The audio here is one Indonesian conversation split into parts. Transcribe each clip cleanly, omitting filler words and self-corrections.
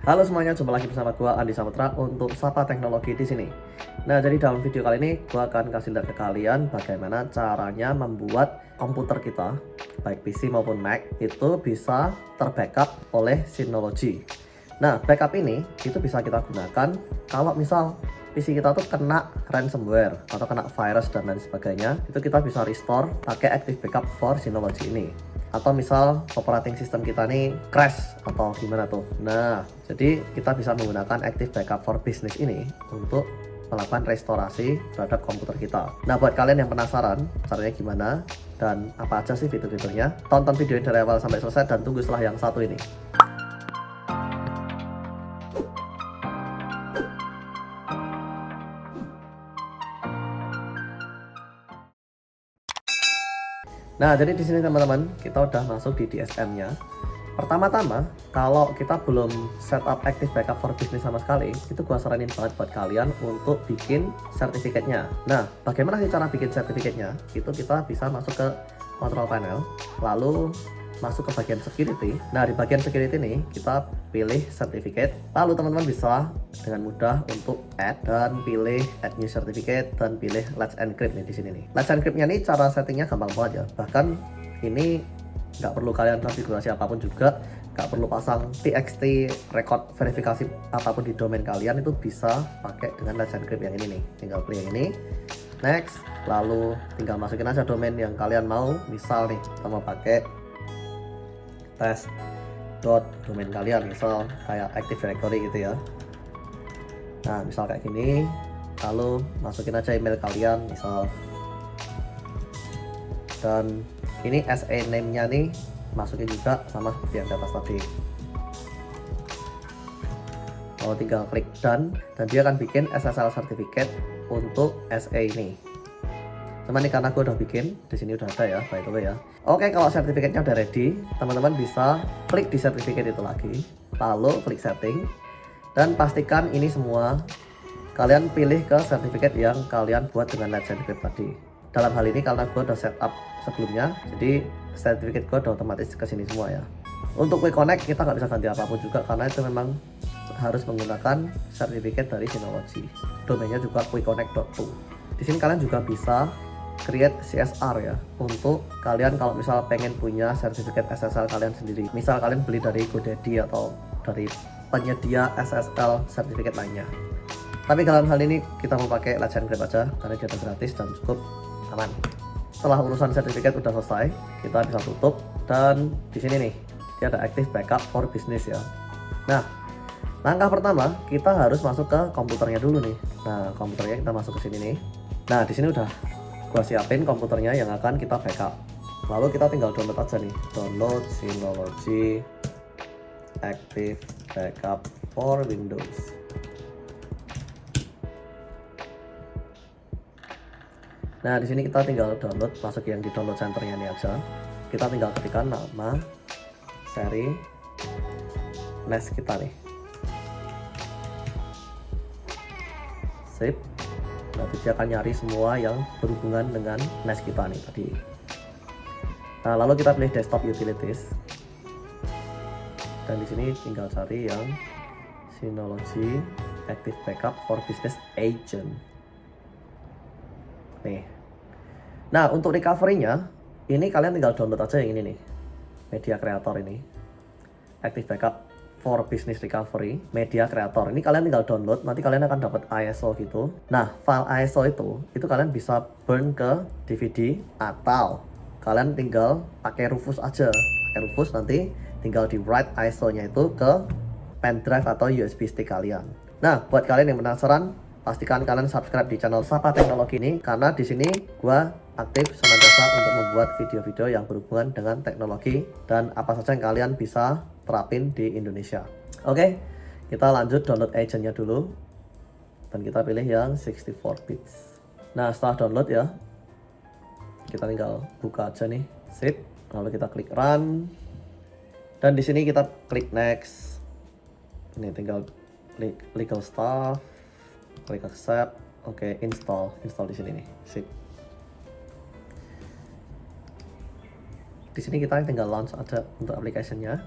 Halo semuanya, jumpa lagi bersama gua Andi Saputra untuk Sapa Teknologi di sini. Nah, jadi dalam video kali ini gua akan kasih lihat ke kalian bagaimana caranya membuat komputer kita, baik PC maupun Mac, itu bisa terbackup oleh Synology. Nah, backup ini itu bisa kita gunakan kalau misal PC kita tuh kena ransomware atau kena virus dan lain sebagainya, itu kita bisa restore pakai Active Backup for Synology ini. Atau misal operating system kita nih crash atau gimana tuh. Nah, jadi kita bisa menggunakan Active Backup for Business ini untuk melakukan restorasi terhadap komputer kita. Nah, buat kalian yang penasaran caranya gimana dan apa aja sih fitur-fiturnya, tonton video ini dari awal sampai selesai dan tunggu setelah yang satu ini. Nah, jadi di sini teman-teman, kita udah masuk di DSM-nya. Pertama-tama, kalau kita belum setup Active Backup for Business sama sekali, itu gua saranin banget buat kalian untuk bikin sertifikatnya. Nah, bagaimana sih cara bikin sertifikatnya? Itu kita bisa masuk ke control panel, lalu masuk ke bagian security. Nah, di bagian security ini kita pilih certificate, lalu teman-teman bisa dengan mudah untuk add dan pilih add new certificate dan pilih let's encrypt nih di sini nih. Let's encrypt-nya nih cara settingnya gampang banget ya. Bahkan ini nggak perlu kalian konfigurasi apapun juga, nggak perlu pasang txt record verifikasi apapun di domain kalian, itu bisa pakai dengan let's encrypt yang ini nih. Tinggal pilih yang ini, next, lalu tinggal masukin aja domain yang kalian mau. Misal nih kita mau pakai test domain kalian, misal kayak Active Directory gitu ya. Nah, misal kayak gini, lalu masukin aja email kalian misal, dan ini SA name nya nih masukin juga sama seperti yang di atas tadi. Kalau tinggal klik done dan dia akan bikin SSL certificate untuk SA ini. Cuman nih karena gue udah bikin, di sini udah ada ya, by the way ya. Oke, kalau sertifikatnya udah ready, teman-teman bisa klik di sertifikat itu lagi, lalu klik setting, dan pastikan ini semua kalian pilih ke sertifikat yang kalian buat dengan Let's Encrypt tadi. Dalam hal ini karena gue udah setup sebelumnya, jadi sertifikat gue udah otomatis ke sini semua ya. Untuk quick connect kita nggak bisa ganti apapun juga karena itu memang harus menggunakan sertifikat dari Synology. Domainnya juga quickconnect.to. Di sini kalian juga bisa create CSR ya, untuk kalian kalau misal pengen punya sertifikat SSL kalian sendiri. Misal kalian beli dari GoDaddy atau dari penyedia SSL sertifikat lainnya. Tapi dalam hal ini kita mau pakai Let's Encrypt aja karena dia udah gratis dan cukup aman. Setelah urusan sertifikat udah selesai, kita bisa tutup, dan di sini nih dia ada Active Backup for Business ya. Nah, langkah pertama kita harus masuk ke komputernya dulu nih. Nah, komputernya kita masuk ke sini nih. Nah, di sini udah gua siapin komputernya yang akan kita backup. Lalu kita tinggal download aja nih, download Synology Active Backup for Windows. Nah, di sini kita tinggal download, masuk yang di download centernya ini aja. Kita tinggal ketikkan nama, seri, NAS kita nih. Sip. Nanti dia akan nyari semua yang berhubungan dengan NAS kita nih tadi. Nah, lalu kita pilih desktop utilities. Dan di sini tinggal cari yang Synology Active Backup for Business Agent. Nih. Nah, untuk recovery-nya, ini kalian tinggal download aja yang ini nih. Media Creator ini. Active Backup for Business Recovery, Media Creator. Ini kalian tinggal download, nanti kalian akan dapat ISO gitu. Nah, file ISO itu kalian bisa burn ke DVD atau kalian tinggal pakai Rufus aja. Pakai Rufus nanti tinggal di write ISO-nya itu ke pen drive atau USB stick kalian. Nah, buat kalian yang penasaran, pastikan kalian subscribe di channel Sapa Teknologi ini karena di sini gua aktif senantiasa untuk membuat video-video yang berhubungan dengan teknologi dan apa saja yang kalian bisa terapin di Indonesia. Oke, kita lanjut download agentnya dulu dan kita pilih yang 64 bits. Nah, setelah download ya, kita tinggal buka aja nih, sip, lalu kita klik run dan di sini kita klik next. Ini tinggal klik legal stuff, klik accept, oke, install di sini nih, sip. Di sini kita tinggal launch aja untuk aplikasinya.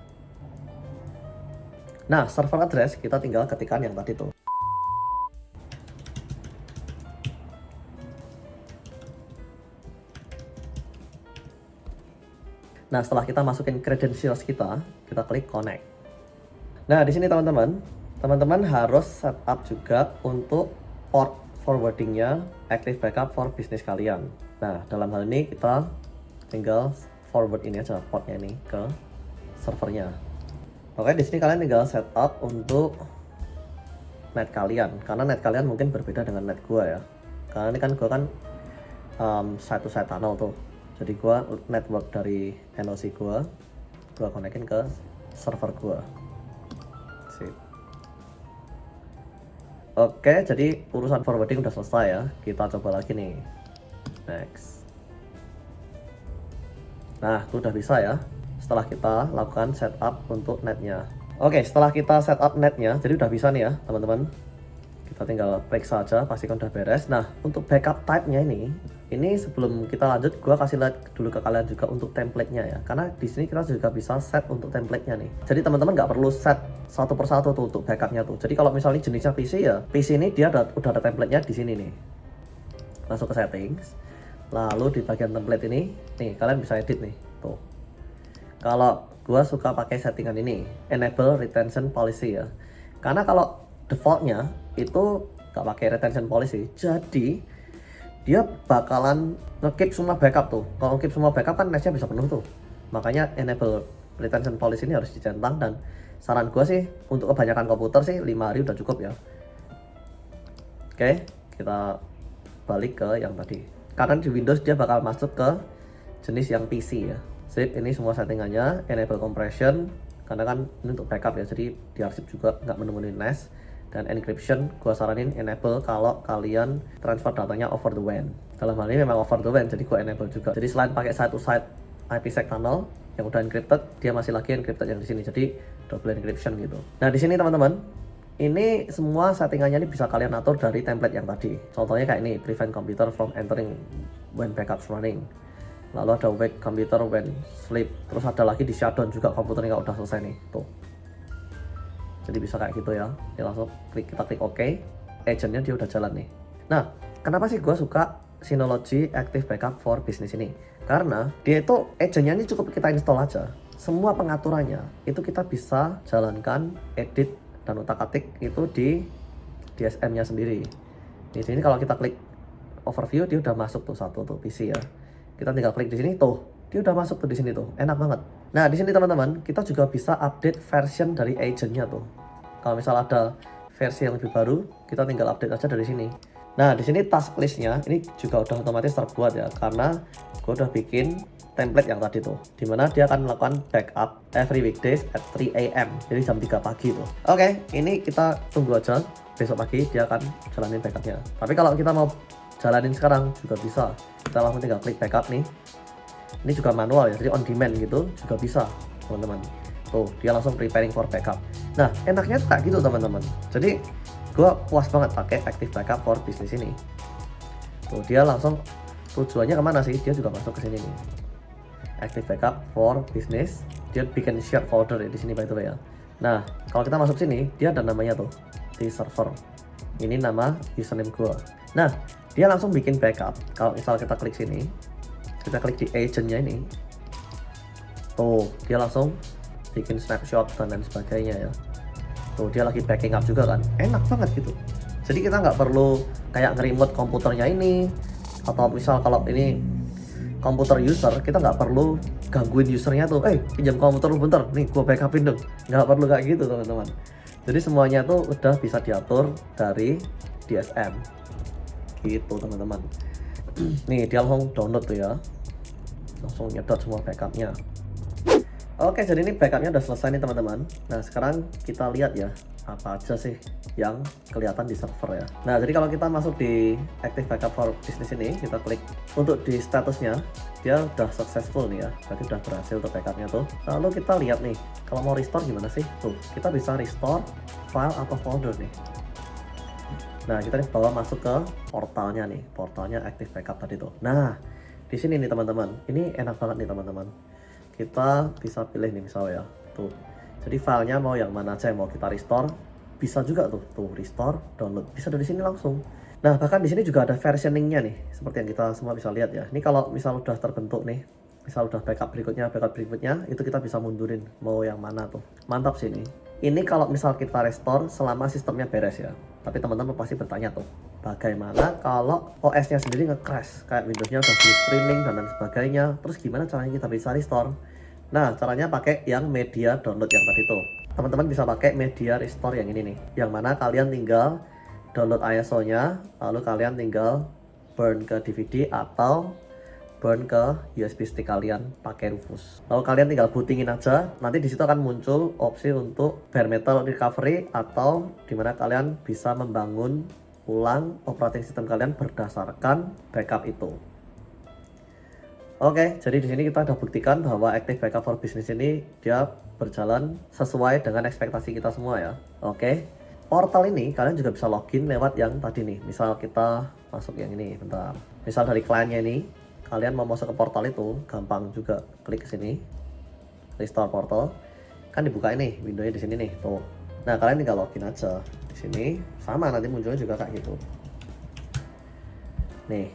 Nah, server address kita tinggal ketikkan yang tadi tuh. Nah, setelah kita masukin credentials kita klik connect. Nah, di sini teman-teman harus setup juga untuk port forwardingnya Active Backup for Business kalian. Nah, dalam hal ini kita tinggal forward ini aja portnya ini ke servernya. Oke, di sini kalian tinggal setup untuk net kalian, karena net kalian mungkin berbeda dengan net gua ya. Karena ini kan gua kan side to side tunnel tuh. Jadi gua network dari NOC gua konekin ke server gua. Sip. Oke, jadi urusan forwarding udah selesai ya. Kita coba lagi nih. Next. Nah, itu udah bisa ya. Setelah kita lakukan setup untuk netnya. Oke, setelah kita setup netnya, jadi udah bisa nih ya, teman-teman. Kita tinggal periksa aja, pastikan udah beres. Nah, untuk backup type-nya ini sebelum kita lanjut, gua kasih lihat dulu ke kalian juga untuk template-nya ya. Karena di sini kita juga bisa set untuk template-nya nih. Jadi teman-teman nggak perlu set satu persatu tuh untuk backup-nya tuh. Jadi kalau misalnya jenisnya PC ya, PC ini dia udah ada template-nya di sini nih. Masuk ke settings. Lalu di bagian template ini, nih kalian bisa edit nih, tuh. Kalau gua suka pakai settingan ini, enable retention policy ya. Karena kalau defaultnya itu nggak pakai retention policy, jadi dia bakalan nge-keep semua backup tuh. Kalau keep semua backup kan netnya bisa penuh tuh. Makanya enable retention policy ini harus dicentang, dan saran gua sih untuk kebanyakan komputer sih 5 hari udah cukup ya. Oke, kita balik ke yang tadi. Karena di Windows dia bakal masuk ke jenis yang PC ya. Sip, ini semua settingannya, enable compression, karena kan ini untuk backup ya, jadi diarsip juga nggak menemukan NAS. Dan encryption, gua saranin enable kalau kalian transfer datanya over the WAN. Dalam hal ini memang over the WAN, jadi gua enable juga. Jadi selain pakai side to side IPsec tunnel yang udah encrypted, dia masih lagi encrypted yang di sini, jadi double encryption gitu. Nah, di sini teman-teman, ini semua settingannya ini bisa kalian atur dari template yang tadi. Contohnya kayak ini, prevent computer from entering when backups running. Lalu ada wake computer when sleep. Terus ada lagi di shutdown juga komputernya kalau udah selesai nih, tuh. Jadi bisa kayak gitu ya. Kita langsung kita klik OK. Agentnya dia udah jalan nih. Nah, kenapa sih gue suka Synology Active Backup for Business ini? Karena dia itu agentnya ini cukup kita install aja. Semua pengaturannya itu kita bisa jalankan, edit dan utak-atik itu di DSM-nya sendiri. Di sini kalau kita klik overview, dia udah masuk tuh satu tuh PC ya. Kita tinggal klik di sini tuh, dia udah masuk tuh di sini tuh, enak banget. Nah, di sini teman-teman, kita juga bisa update version dari agentnya tuh. Kalau misal ada versi yang lebih baru, kita tinggal update aja dari sini. Nah, di sini task listnya ini juga udah otomatis terbuat ya, karena gue udah bikin template yang tadi tuh, dimana dia akan melakukan backup every weekdays at 3 AM, jadi jam 3 pagi tuh. Oke, ini kita tunggu aja, besok pagi dia akan jalanin backupnya. Tapi kalau kita mau jalanin sekarang juga bisa, kita langsung tinggal klik backup nih. Ini juga manual ya, jadi on demand gitu juga bisa teman-teman. Tuh, dia langsung preparing for backup. Nah, enaknya kayak gitu teman-teman. Jadi gue puas banget pakai Active Backup for Business ini. Tuh, dia langsung tujuannya kemana sih? Dia juga masuk ke sini nih. Active Backup for Business. Dia bikin shared folder ya di sini by the way ya. Nah, kalau kita masuk sini, dia ada namanya tuh di server. Ini nama username gue. Nah, dia langsung bikin backup. Kalau misal kita klik sini, kita klik di agentnya ini, tuh dia langsung bikin snapshot dan lain sebagainya ya. Tuh dia lagi backing up juga kan, enak banget gitu. Jadi kita nggak perlu kayak nge-remote komputernya ini, atau misal kalau ini komputer user, kita nggak perlu gangguin usernya tuh, pinjam komputer lu bentar, nih gua backupin dong. Nggak perlu kayak gitu teman-teman. Jadi semuanya tuh udah bisa diatur dari DSM gitu teman-teman. Nih dia langsung download tuh ya, langsung nyedot semua backupnya. Oke, jadi ini backupnya udah selesai nih teman-teman. Nah, sekarang kita lihat ya apa aja sih yang kelihatan di server ya. Nah, jadi kalau kita masuk di Active Backup for Business ini, kita klik untuk di statusnya, dia udah successful nih ya, berarti udah berhasil tuh backupnya tuh. Lalu kita lihat nih, kalau mau restore gimana sih? Tuh, kita bisa restore file atau folder nih. Nah, kita nih bawa masuk ke portalnya nih, portalnya Active Backup tadi tuh. Nah, di sini nih teman-teman, ini enak banget nih teman-teman. Kita bisa pilih nih misalnya ya, tuh Jadi filenya mau yang mana aja yang mau kita restore, bisa juga tuh restore, download, bisa dari sini langsung. Nah, bahkan di sini juga ada versioningnya nih, seperti yang kita semua bisa lihat ya. Ini kalau misal udah terbentuk nih, misal udah backup berikutnya, itu kita bisa mundurin mau yang mana tuh. Mantap sih ini. Ini kalau misal kita restore selama sistemnya beres ya. Tapi teman-teman pasti bertanya tuh, bagaimana kalau OS-nya sendiri nge-crash, kayak Windows-nya udah full streaming dan lain sebagainya, terus gimana caranya kita bisa restore? Nah, caranya pakai yang media download yang tadi tuh. Teman-teman bisa pakai media restore yang ini nih, yang mana kalian tinggal download ISO-nya, lalu kalian tinggal burn ke DVD atau burn ke USB stick kalian pakai Rufus. Lalu kalian tinggal bootingin aja, nanti disitu akan muncul opsi untuk bare metal recovery atau dimana kalian bisa membangun ulang operating system kalian berdasarkan backup itu. Oke, jadi di sini kita udah buktikan bahwa Active Backup for Business ini dia berjalan sesuai dengan ekspektasi kita semua ya. Oke. Portal ini kalian juga bisa login lewat yang tadi nih. Misal kita masuk yang ini, bentar. Misal dari kliennya ini, kalian mau masuk ke portal itu, gampang juga. Klik ke sini, restore portal. Kan dibuka ini, windownya di sini nih, tuh. Nah, kalian tinggal login aja. Di sini sama nanti munculnya juga kayak gitu. Nih.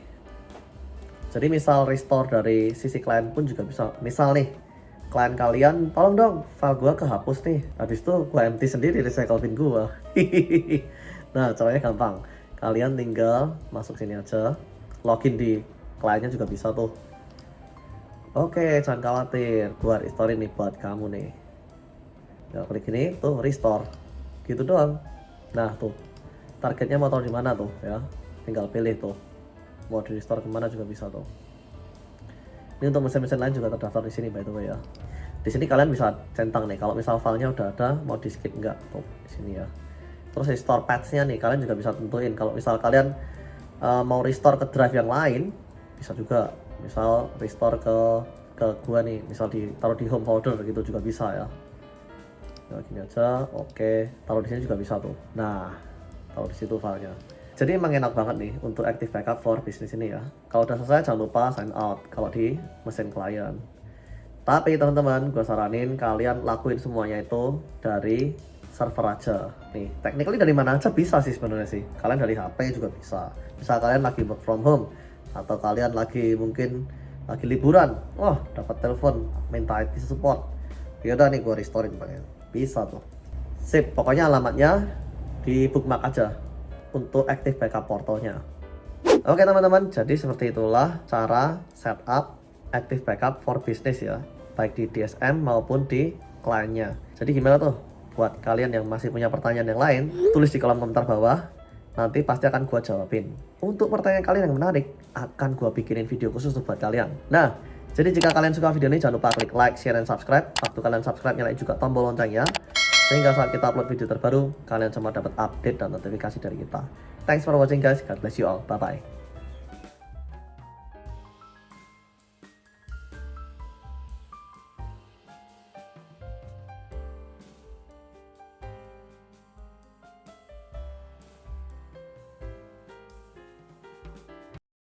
Jadi misal restore dari sisi klien pun juga bisa. Misal nih, klien kalian, tolong dong file gua kehapus nih, habis itu gua empty sendiri recycle bin gua. Nah, caranya gampang, kalian tinggal masuk sini aja, login di kliennya juga bisa tuh. Oke, jangan khawatir, gua restore ini buat kamu nih. Tinggal klik ini tuh restore, gitu doang. Nah tuh, targetnya mau taruh di mana tuh ya, tinggal pilih tuh, mau di restore kemana juga bisa tuh. Ini untuk mesin-mesin lain juga terdaftar di sini by the way ya. Di sini kalian bisa centang nih, kalau misal filenya udah ada, mau di skip enggak tuh di sini ya. Terus restore paths-nya nih, kalian juga bisa tentuin. Kalau misal kalian mau restore ke drive yang lain, bisa juga. Misal restore ke gua nih, misal ditaruh di home folder gitu juga bisa ya. Nah, gini aja, oke, taruh di sini juga bisa tuh. Nah, taruh di situ filenya. Jadi emang enak banget nih untuk Active Backup for Business ini ya. Kalau udah selesai jangan lupa sign out kalau di mesin klien. Tapi teman-teman, gue saranin kalian lakuin semuanya itu dari server aja. Nih, technically dari mana aja bisa sih sebenarnya sih. Kalian dari HP juga bisa. Misal kalian lagi work from home atau kalian lagi mungkin lagi liburan, wah dapat telepon minta IT support. Ya udah nih gue restorein pakai. Bisa tuh. Sip, pokoknya alamatnya di bookmark aja untuk Active Backup portalnya. Oke teman-teman, jadi seperti itulah cara setup Active Backup for Business ya, baik di DSM maupun di kliennya. Jadi gimana tuh? Buat kalian yang masih punya pertanyaan yang lain, tulis di kolom komentar bawah, nanti pasti akan gua jawabin. Untuk pertanyaan kalian yang menarik, akan gua bikinin video khusus buat kalian. Nah, jadi jika kalian suka video ini, jangan lupa klik like, share, dan subscribe. Waktu kalian subscribe, nyalain juga tombol loncengnya, sehingga saat kita upload video terbaru, kalian semua dapat update dan notifikasi dari kita. Thanks for watching guys, God bless you all, bye bye.